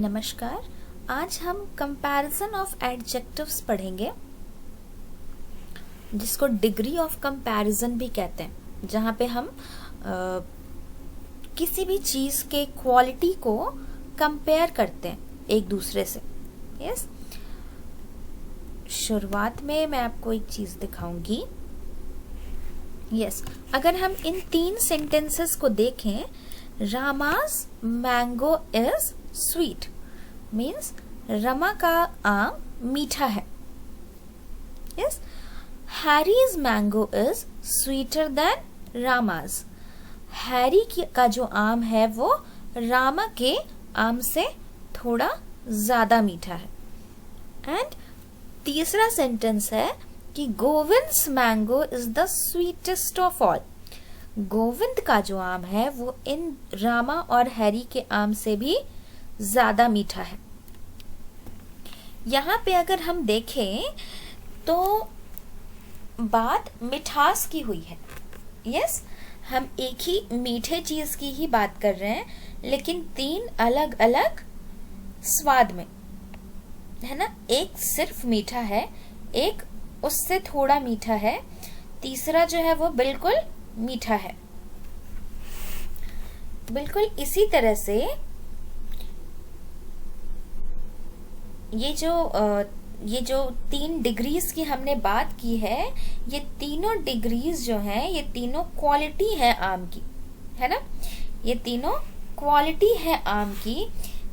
नमस्कार। आज हम कंपैरिजन ऑफ एडजेक्टिव्स पढ़ेंगे, जिसको डिग्री ऑफ कंपैरिजन भी कहते हैं, जहाँ पे हम किसी भी चीज के क्वालिटी को कंपेयर करते हैं एक दूसरे से। यस, शुरुआत में मैं आपको एक चीज दिखाऊंगी। यस, अगर हम इन 3 सेंटेंसेस को देखें, Rama's mango is sweet means Rama का आम मीठा है। Yes, Harry's mango is sweeter than Rama's. Harry का जो आम है वो रामा के आम से थोड़ा ज्यादा मीठा है। एंड तीसरा सेंटेंस है कि Govind's mango is the sweetest of all. Govind का जो आम है वो इन रामा और हैरी के आम से भी ज्यादा मीठा है। यहाँ पे अगर हम देखें तो बात मिठास की हुई है। यस, हम एक ही मीठे चीज की ही बात कर रहे हैं, लेकिन 3 अलग अलग स्वाद में, है ना। एक सिर्फ मीठा है, एक उससे थोड़ा मीठा है, तीसरा जो है वो बिल्कुल मीठा है। बिल्कुल इसी तरह से ये जो 3 डिग्रीज की हमने बात की है, ये तीनों डिग्रीज जो हैं, ये तीनों क्वालिटी है आम की, है ना। ये तीनों क्वालिटी है आम की।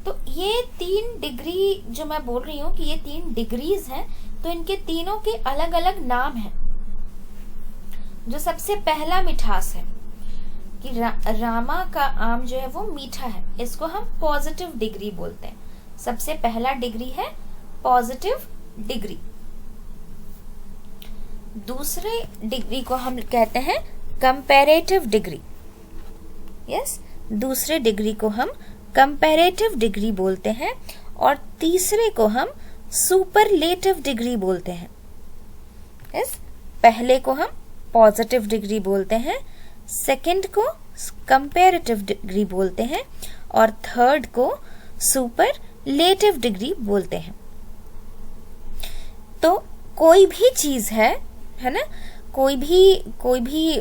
तो ये 3 डिग्री जो मैं बोल रही हूँ कि ये 3 डिग्रीज हैं, तो इनके तीनों के अलग अलग नाम हैं। जो सबसे पहला मिठास है कि रामा का आम जो है वो मीठा है, इसको हम पॉजिटिव डिग्री बोलते हैं। सबसे पहला डिग्री है पॉजिटिव डिग्री। दूसरे डिग्री को हम कहते हैं कंपैरेटिव डिग्री। यस, दूसरे डिग्री को हम कंपैरेटिव डिग्री बोलते हैं, और तीसरे को हम सुपरलेटिव डिग्री बोलते हैं। यस, पहले को हम पॉजिटिव डिग्री बोलते हैं, सेकंड को कंपैरेटिव डिग्री बोलते हैं, और थर्ड को सुपरलेटिव डिग्री बोलते हैं। तो कोई भी चीज है ना, कोई भी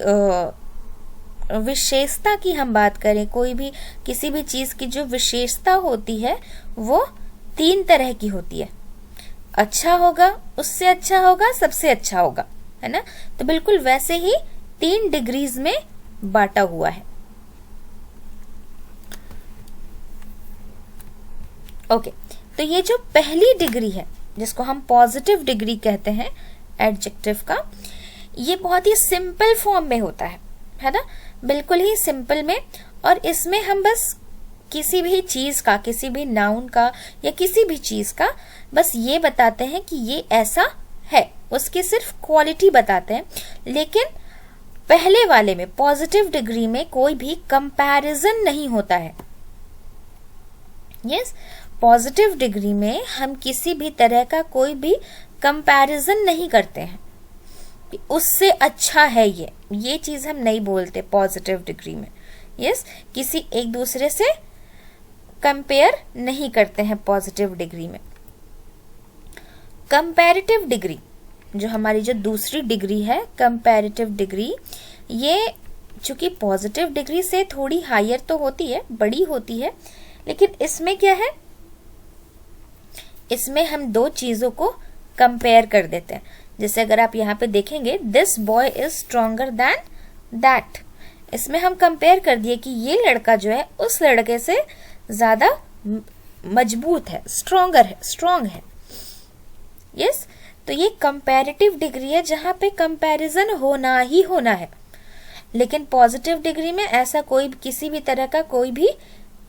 विशेषता की हम बात करें, कोई भी किसी भी चीज की जो विशेषता होती है वो 3 तरह की होती है। अच्छा होगा, उससे अच्छा होगा, सबसे अच्छा होगा, है ना। तो बिल्कुल वैसे ही 3 डिग्रीज में बांटा हुआ है। ओके, तो ये जो पहली डिग्री है, जिसको हम पॉजिटिव डिग्री कहते हैं एडजेक्टिव का, ये बहुत ही सिंपल फॉर्म में होता है ना, बिल्कुल ही सिंपल में। और इसमें हम बस किसी भी चीज का, किसी भी नाउन का या किसी भी चीज का बस ये बताते हैं कि ये ऐसा है, उसकी सिर्फ क्वालिटी बताते हैं। लेकिन पहले वाले में, पॉजिटिव डिग्री में, कोई भी कंपैरिजन नहीं होता है। यस, पॉजिटिव डिग्री में हम किसी भी तरह का कोई भी कंपैरिजन नहीं करते हैं कि उससे अच्छा है ये चीज हम नहीं बोलते पॉजिटिव डिग्री में। यस, किसी एक दूसरे से कंपेयर नहीं करते हैं पॉजिटिव डिग्री में। कंपैरेटिव डिग्री, जो हमारी जो दूसरी डिग्री है कंपैरेटिव डिग्री, ये चूंकि पॉजिटिव डिग्री से थोड़ी हायर तो होती है, बड़ी होती है, लेकिन इसमें क्या है, इसमें हम 2 चीजों को कंपेयर कर देते हैं। जैसे अगर आप यहाँ पे देखेंगे, this boy is stronger than that, इसमें हम कंपेयर कर दिए कि ये लड़का जो है उस लड़के से ज्यादा मजबूत है, स्ट्रॉन्ग है। यस, तो ये कंपैरेटिव डिग्री है जहां पे कंपैरिजन होना ही होना है। लेकिन पॉजिटिव डिग्री में ऐसा कोई किसी भी तरह का कोई भी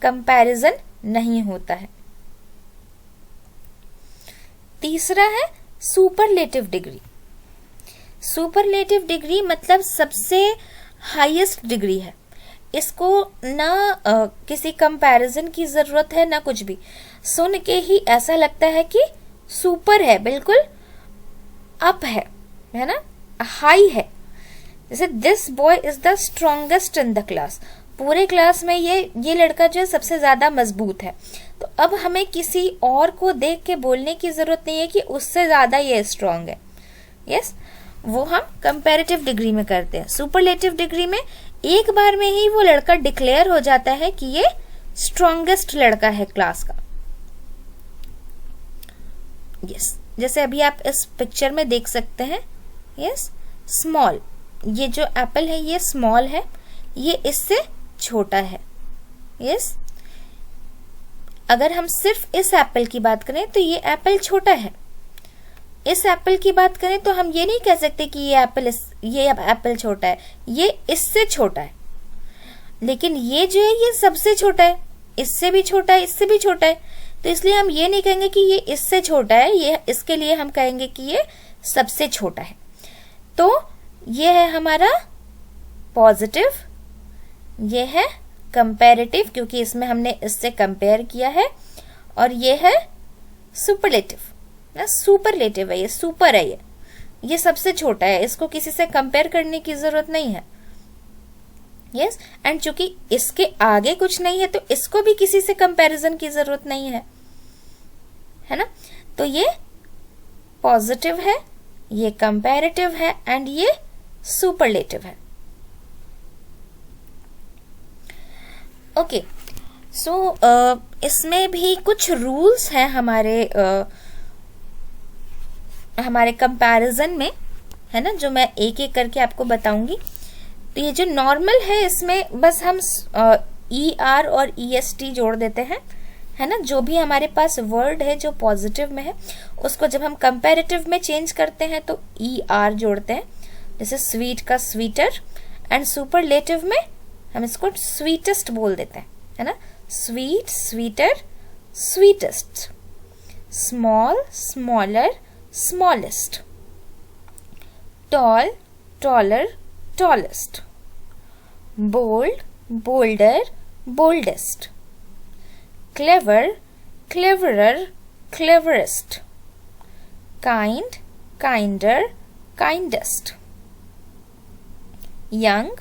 कंपैरिजन नहीं होता है। तीसरा है सुपरलेटिव डिग्री। सुपरलेटिव डिग्री मतलब सबसे हाईएस्ट डिग्री है। इसको ना किसी कंपैरिजन की जरूरत है, ना कुछ भी। सुन के ही ऐसा लगता है कि सुपर है, बिल्कुल अप है ना, हाई है। जैसे this boy is the strongest in the class, पूरे क्लास में ये लड़का जो है सबसे ज़्यादा मजबूत है। तो अब हमें किसी और को देख के बोलने की ज़रूरत नहीं है कि उससे ज़्यादा ये स्ट्रांग है। यस, वो हम कंपैरेटिव डिग्री में करते हैं। सुपरलेटिव डिग्री में एक बार में ही वो लड़का डिक्लेयर हो जाता है कि ये स्ट्रॉन्गेस्ट लड़का है क्लास का। यस, जैसे अभी आप इस पिक्चर में देख सकते हैं। यस, स्मॉल, ये जो एप्पल है ये स्मॉल है, ये इससे छोटा है। यस, अगर हम सिर्फ इस एप्पल की बात करें तो ये एप्पल छोटा है। इस एप्पल की बात करें तो हम ये नहीं कह सकते कि ये एप्पल छोटा है, ये इससे छोटा है। लेकिन ये जो है ये सबसे छोटा है, इससे भी छोटा है, इससे भी छोटा है। तो इसलिए हम ये नहीं कहेंगे कि ये इससे छोटा है, ये इसके लिए हम कहेंगे कि ये सबसे छोटा है। तो ये है हमारा पॉजिटिव, ये है कंपैरेटिव क्योंकि इसमें हमने इससे कंपेयर किया है, और ये है सुपरलेटिव ना, सुपरलेटिव है, ये सुपर है, ये सबसे छोटा है, इसको किसी से कंपेयर करने की जरूरत नहीं है। यस, एंड चूंकि इसके आगे कुछ नहीं है तो इसको भी किसी से कंपैरिजन की जरूरत नहीं है ना। तो ये पॉजिटिव है, ये कंपैरेटिव है एंड ये सुपरलेटिव है। ओके, सो इसमें भी कुछ रूल्स हैं हमारे कंपैरिजन में, है ना, जो मैं एक एक करके आपको बताऊंगी। तो ये जो नॉर्मल है इसमें बस हम ER और EST जोड़ देते हैं, है ना। जो भी हमारे पास वर्ड है जो पॉजिटिव में है उसको जब हम कंपैरेटिव में चेंज करते हैं तो ER जोड़ते हैं, जैसे स्वीट का स्वीटर, एंड सुपरलेटिव में हम इसको स्वीटेस्ट बोल देते हैं, है ना। Sweet, sweeter, sweetest. Small, smaller, smallest. Tall, taller, tallest. Bold, bolder, boldest. Clever, cleverer, cleverest. Kind, kinder, kindest. Young,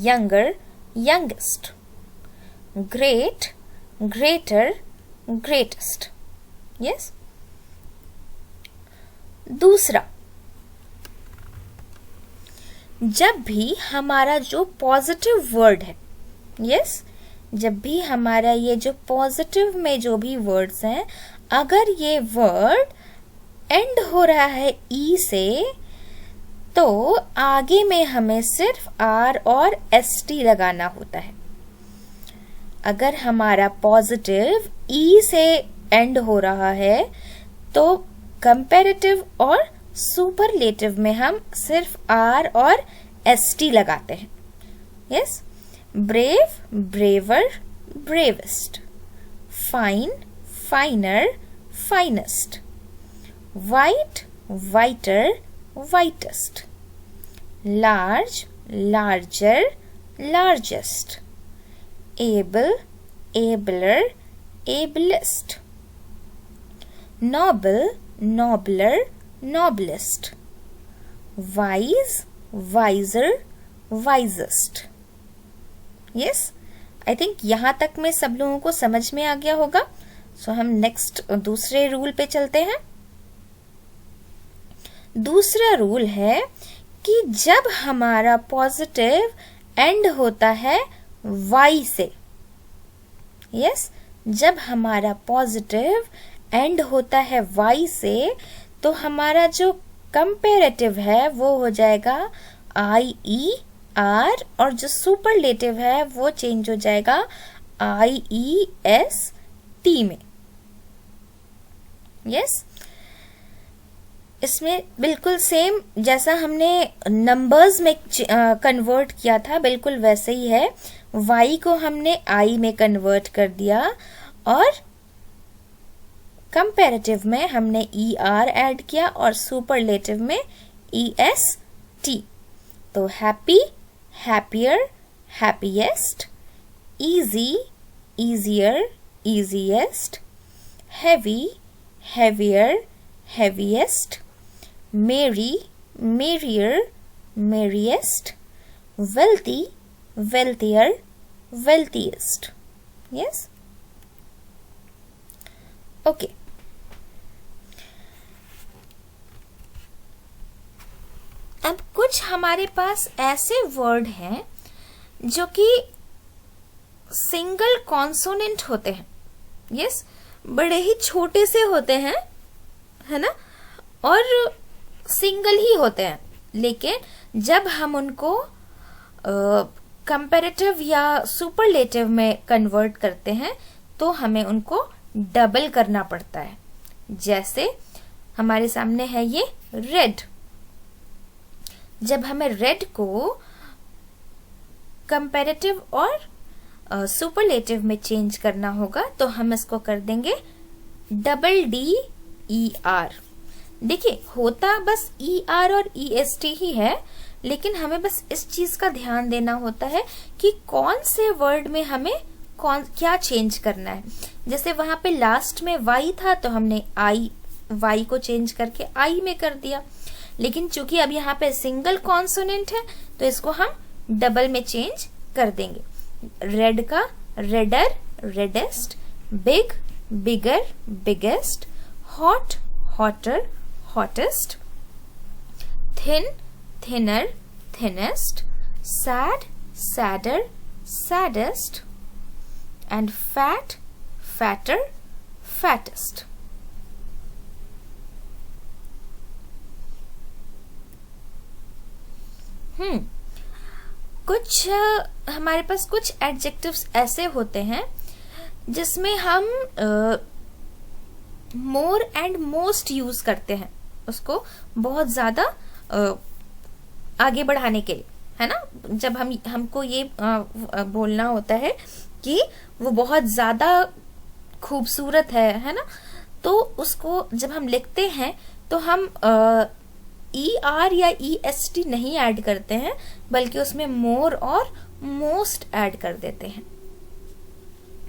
younger, youngest. Great, greater, greatest. Yes. दूसरा, जब भी हमारा जो पॉजिटिव वर्ड है, यस, जब भी हमारा ये जो पॉजिटिव में जो भी वर्ड्स हैं, अगर ये वर्ड एंड हो रहा है ई से, तो आगे में हमें सिर्फ R और ST लगाना होता है। अगर हमारा पॉजिटिव E से एंड हो रहा है तो कंपैरेटिव और सुपरलेटिव में हम सिर्फ R और ST लगाते हैं। Yes, brave, braver, bravest. Fine, finer, finest. White, whiter, whitest. Large, larger, largest. Able, abler, ablest. Noble, nobler, noblest. Wise, wiser, wisest. Yes, I think यहाँ तक में सब लोगों को समझ में आ गया होगा। सो हम नेक्स्ट दूसरे रूल पे चलते हैं। दूसरा रूल है कि जब हमारा पॉजिटिव एंड होता है Y से, यस, जब हमारा पॉजिटिव एंड होता है Y से, तो हमारा जो कंपैरेटिव है वो हो जाएगा IER, और जो सुपरलेटिव है वो चेंज हो जाएगा IEST में। यस, इसमें बिल्कुल सेम जैसा हमने नंबर्स में कन्वर्ट किया था, बिल्कुल वैसे ही है। Y को हमने I में कन्वर्ट कर दिया, और कंपैरेटिव में हमने ER ऐड किया, और सुपरलेटिव में EST। तो happy, happier, happiest. Easy, easier, easiest. Heavy, heavier, heaviest. Merry, merrier, merriest. Wealthy, wealthier, wealthiest. Yes. Okay. अब कुछ हमारे पास ऐसे वर्ड हैं जो कि सिंगल कॉन्सोनेंट होते हैं. यस, बड़े ही छोटे से होते हैं, है ना, और सिंगल ही होते हैं, लेकिन जब हम उनको कंपैरेटिव या सुपरलेटिव में कन्वर्ट करते हैं तो हमें उनको डबल करना पड़ता है. जैसे हमारे सामने है ये रेड. जब हमें रेड को कंपैरेटिव और सुपरलेटिव में चेंज करना होगा तो हम इसको कर देंगे DDER. देखिए, होता बस ER और EST ही है, लेकिन हमें बस इस चीज का ध्यान देना होता है कि कौन से वर्ड में हमें क्या चेंज करना है. जैसे वहां पे लास्ट में Y था तो हमने Y को चेंज करके I में कर दिया, लेकिन चूंकि अब यहाँ पे सिंगल कॉन्सोनेंट है तो इसको हम डबल में चेंज कर देंगे. रेड का redder, reddest, big, bigger, biggest, hot, hotter, hottest, thin, thinner, thinnest, sad, sadder, saddest, and fat, fatter, fattest. कुछ हमारे पास कुछ एडजेक्टिव्स ऐसे होते हैं जिसमें हम मोर एंड मोस्ट यूज करते हैं, उसको बहुत ज्यादा आगे बढ़ाने के लिए, है ना. जब हमको ये बोलना होता है कि वो बहुत ज्यादा खूबसूरत है ना, तो उसको जब हम लिखते हैं तो हम ER या EST नहीं ऐड करते हैं, बल्कि उसमें मोर और मोस्ट ऐड कर देते हैं.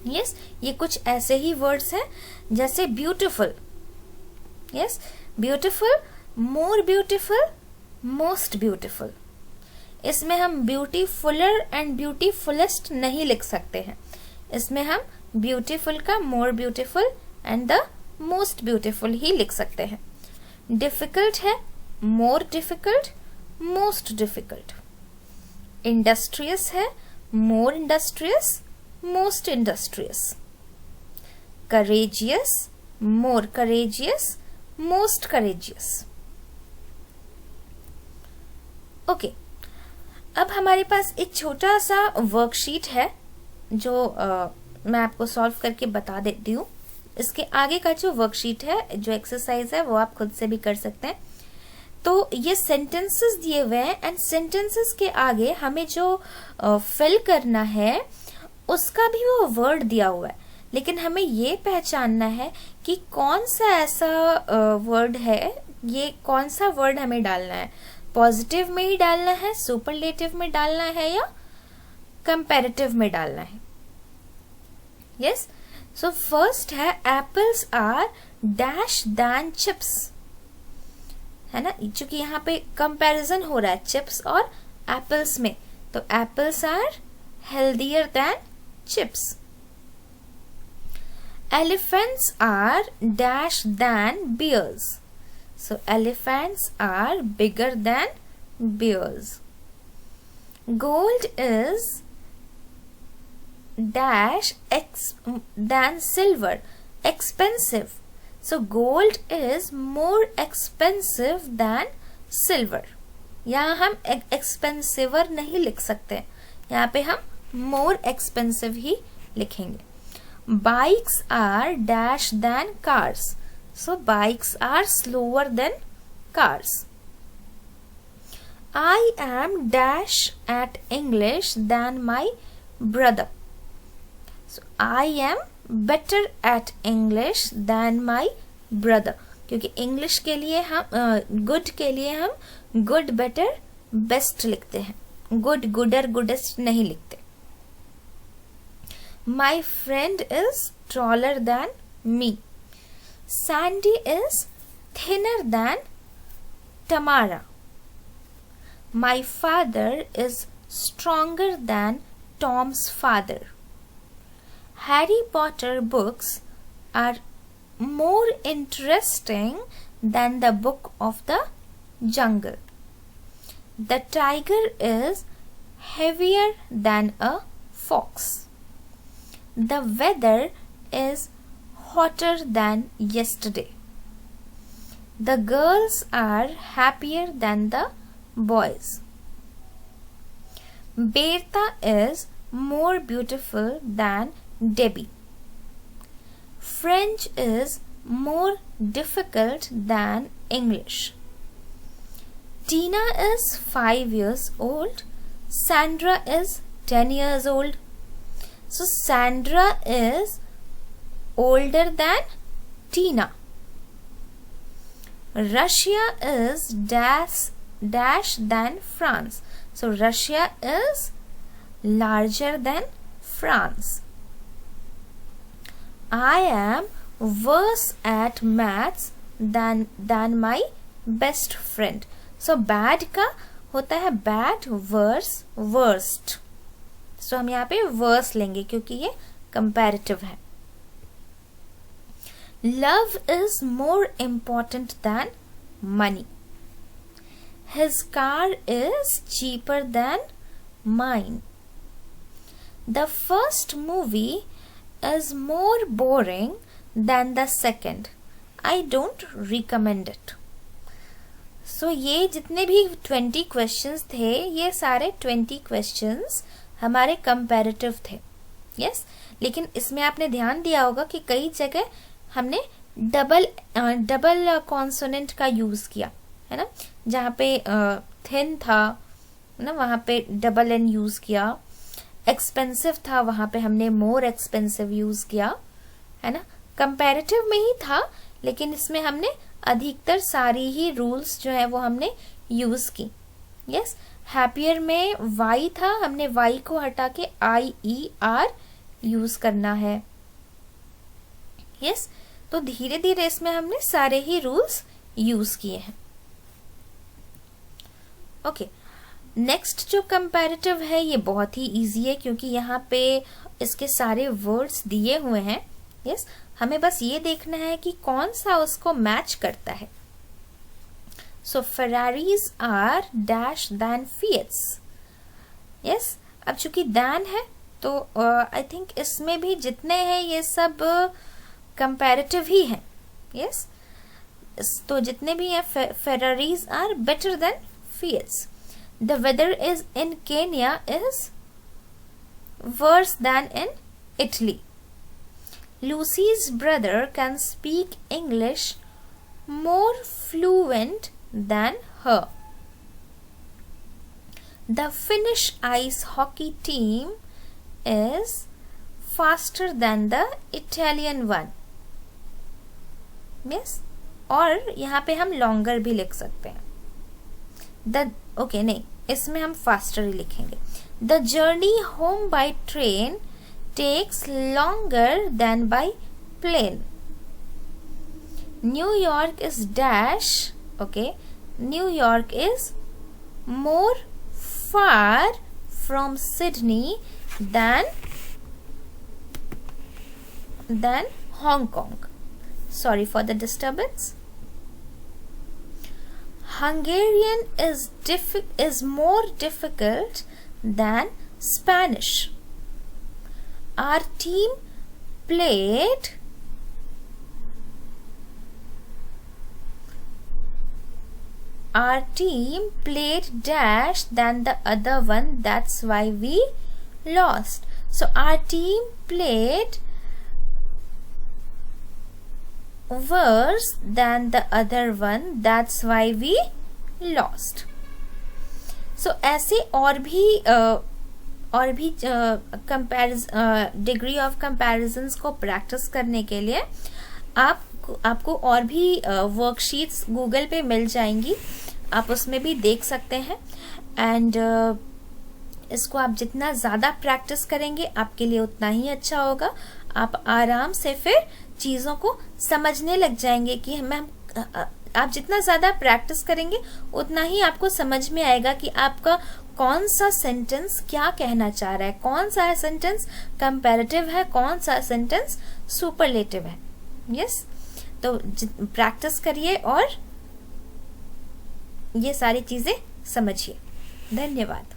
यस, ये कुछ ऐसे ही वर्ड्स हैं जैसे beautiful. Yes, beautiful, more beautiful, most beautiful. इसमें हम ब्यूटीफुलर एंड ब्यूटीफुलेस्ट नहीं लिख सकते हैं. इसमें हम ब्यूटीफुल का more beautiful and the most beautiful ही लिख सकते हैं. डिफिकल्ट है more difficult, most difficult. Industrious है more industrious, most industrious. Courageous, more courageous, most courageous. Okay, अब हमारे पास एक छोटा सा वर्कशीट है जो मैं आपको सॉल्व करके बता देती हूँ. इसके आगे का जो वर्कशीट है, जो एक्सरसाइज है, वो आप खुद से भी कर सकते हैं. तो ये सेंटेंसेस दिए हुए हैं एंड सेंटेंसेस के आगे हमें जो फिल करना है उसका भी वो वर्ड दिया हुआ है, लेकिन हमें ये पहचानना है कि कौन सा ऐसा वर्ड है, ये कौन सा वर्ड हमें डालना है. पॉजिटिव में ही डालना है, सुपरलेटिव में डालना है, या कंपैरेटिव में डालना है. यस, सो फर्स्ट है apples are dash than chips, है ना. चूंकि यहाँ पे कंपैरिजन हो रहा है चिप्स और एप्पल्स में, तो apples are healthier than chips. Elephants are dash than bears, so elephants are bigger than bears. Gold is dash than silver, expensive, so gold is more expensive than silver. यहाँ हम expensiver नहीं लिख सकते, यहाँ पे हम more expensive ही लिखेंगे. Bikes are dash than cars, so bikes are slower than cars. I am dash at English than my brother, so I am better at English than my brother. क्योंकि English के लिए हम good के लिए हम good, better, best लिखते हैं, good, Gudur, गुडेस्ट नहीं लिखते. My friend is taller than me. Sandy is thinner than Tamara. My father is stronger than Tom's father. Harry Potter books are more interesting than the Book of the Jungle. The tiger is heavier than a fox. The weather is hotter than yesterday. The girls are happier than the boys. Bertha is more beautiful than Debbie. French is more difficult than English. Tina is 5 years old. Sandra is 10 years old. So Sandra is older than Tina. Russia is dash than France. So Russia is larger than France. I am worse at maths than my best friend. So bad का होता है bad, worse, worst. So हम यहाँ पे worse लेंगे क्योंकि ये comparative है. Love is more important than money. His car is cheaper than mine. The first movie is more boring than the second. I don't recommend it. So ये जितने भी 20 questions थे, ये सारे 20 questions हमारे comparative थे. Yes? लेकिन इसमें आपने ध्यान दिया होगा कि कई जगह हमने डबल कॉन्सोनेंट का यूज किया है ना. जहाँ पे थिन था ना, वहाँ पे डबल एन यूज किया. एक्सपेंसिव था, वहां पे हमने मोर एक्सपेंसिव यूज किया है ना. कंपैरेटिव में ही था, लेकिन इसमें हमने अधिकतर सारी ही रूल्स जो है वो हमने यूज की. यस. हैप्पियर में वाई था, हमने वाई को हटा के IER यूज करना है. यस. तो धीरे धीरे इसमें हमने सारे ही रूल्स यूज किए हैं. ओके. नेक्स्ट जो कंपैरेटिव है ये बहुत ही इजी है क्योंकि यहाँ पे इसके सारे वर्ड्स दिए हुए हैं. यस. हमें बस ये देखना है कि कौन सा उसको मैच करता है. So Ferraris are dash than Fiats. Yes. अब चूंकि दैन है तो आई थिंक इसमें भी जितने हैं ये सब कंपैरेटिव ही हैं. यस. तो जितने भी हैं Ferraris are better than Fiats. The weather is in Kenya is worse than in Italy. Lucy's brother can speak English more fluent than her. The Finnish ice hockey team is faster than the Italian one. Yes? और यहाँ पे हम longer भी लिख सकते हैं. नहीं, इसमें हम faster ही लिखेंगे. The journey home by train takes longer than by plane. New York is dash. Okay, New York is more far from Sydney than Hong Kong. Sorry for the disturbance. Hungarian is more difficult than Spanish. Our team played dash than the other one, that's why we lost. So our team played worse than the other one, that's why we lost. So ऐसे और भी degree of comparisons को practice करने के लिए आपको और भी वर्कशीट्स गूगल पे मिल जाएंगी. आप उसमें भी देख सकते हैं. एंड इसको आप जितना ज़्यादा प्रैक्टिस करेंगे आपके लिए उतना ही अच्छा होगा. आप आराम से फिर चीज़ों को समझने लग जाएंगे कि आप जितना ज़्यादा प्रैक्टिस करेंगे उतना ही आपको समझ में आएगा कि आपका कौन सा सेंटेंस क्या कहना चाह रहा है, कौन सा सेंटेंस कंपैरेटिव है, कौन सा सेंटेंस सुपरलेटिव है। यस, तो प्रैक्टिस करिए और ये सारी चीजें समझिए। धन्यवाद।